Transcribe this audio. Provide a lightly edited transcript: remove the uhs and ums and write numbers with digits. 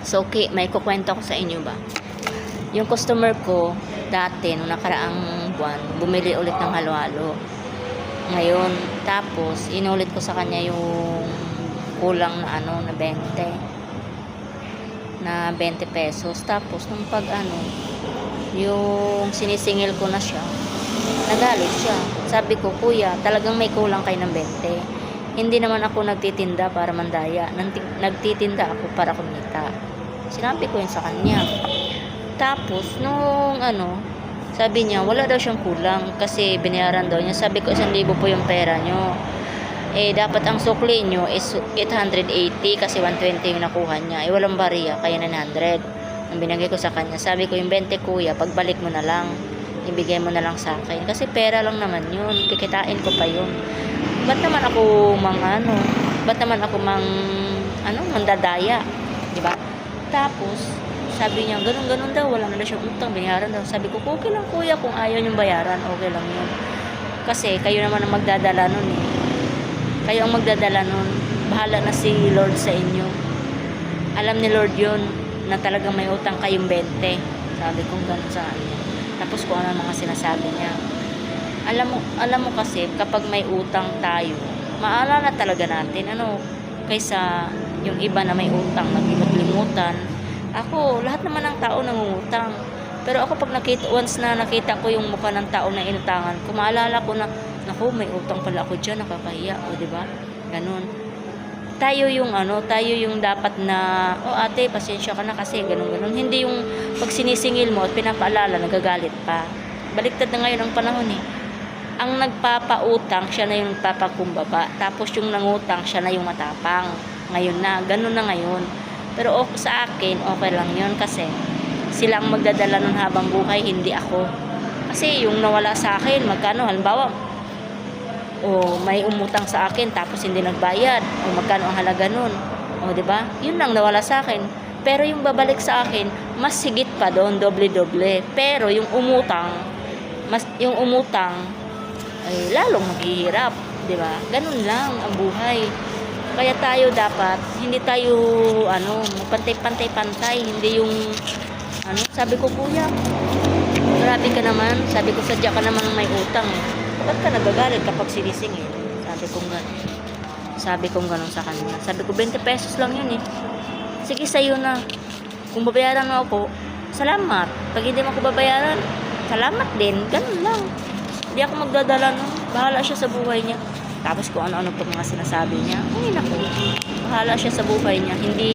So, okay, may kukwento ko sa inyo ba? Yung customer ko, dati, nung nakaraang buwan, bumili ulit ng halo-halo. Ngayon, tapos, inulit ko sa kanya yung kulang na na 20 pesos. Tapos, nung yung sinisingil ko na siya, nagalit siya. Sabi ko, kuya, talagang may kulang kayo ng 20. Hindi naman ako nagtitinda para mandaya. Nagtitinda ako para kumita. Sinabi ko yun sa kanya. Tapos, nung sabi niya, wala daw siyang kulang kasi binayaran daw niya. Sabi ko, 1,000 po yung pera nyo. Dapat ang sukli nyo is 880 kasi 120 yung nakuha niya. Walang bariya, kaya 900. Ang binigay ko sa kanya. Sabi ko, yung 20 kuya, pagbalik mo na lang. Ibigay mo na lang sa akin. Kasi pera lang naman yun. Kikitain ko pa yun. Ba't naman ako mandadaya? Diba? Tapos, sabi niya, ganun daw, wala na daw siyang utang, binayaran daw. Sabi ko, okay lang kuya, kung ayaw niyong bayaran, okay lang yun. Kasi, kayo naman ang magdadala nun eh. Kayo ang magdadala nun. Bahala na si Lord sa inyo. Alam ni Lord yun, na talagang may utang kayong 20. Sabi ko, ganun sa kanya. Tapos, kung ano mga sinasabi niya. Alam mo kasi, kapag may utang tayo, maalala talaga natin, kaysa yung iba na may utang, naglimot-limutan. Ako, lahat naman ng tao nangungutang. Pero ako once na nakita ko yung mukha ng tao na inutangan ko, maalala ko na, naku, may utang pala ako dyan, nakakahiya, o diba? Ganun. Tayo yung dapat na, ate, pasensya ka na kasi, ganun. Hindi yung pag sinisingil mo at pinapaalala, nagagalit pa. Baliktad na ngayon ang panahon eh. Ang nagpapautang, siya na yung nagpapakumbaba. Tapos yung nangutang, siya na yung matapang. Ngayon na, ganun na ngayon. Pero sa akin, okay lang yun kasi silang magdadala nun habang buhay, hindi ako. Kasi yung nawala sa akin, magkano, halimbawa, may umutang sa akin tapos hindi nagbayad, magkano ang halaga nun, diba? Yun lang nawala sa akin. Pero yung babalik sa akin, mas higit pa doon, doble-doble. Pero yung umutang, ay lalong maghihirap, di ba? Ganun lang ang buhay. Kaya tayo dapat, hindi tayo, pantay-pantay, hindi yung, sabi ko, kuya, grabe ka naman, sabi ko, sadya ka naman may utang. Ba't ka nagagalit kapag sinisingil? Sabi kong ganun sa kanya. Sabi ko, 20 pesos lang yun eh. Sige, sa'yo na. Kung babayaran mo ako, salamat. Pag hindi mo ako babayaran, salamat din. Ganun lang. Hindi ako magdadala nun. Bahala siya sa buhay niya. Tapos kung ano-ano pa mga sinasabi niya, ay naku, bahala siya sa buhay niya. Hindi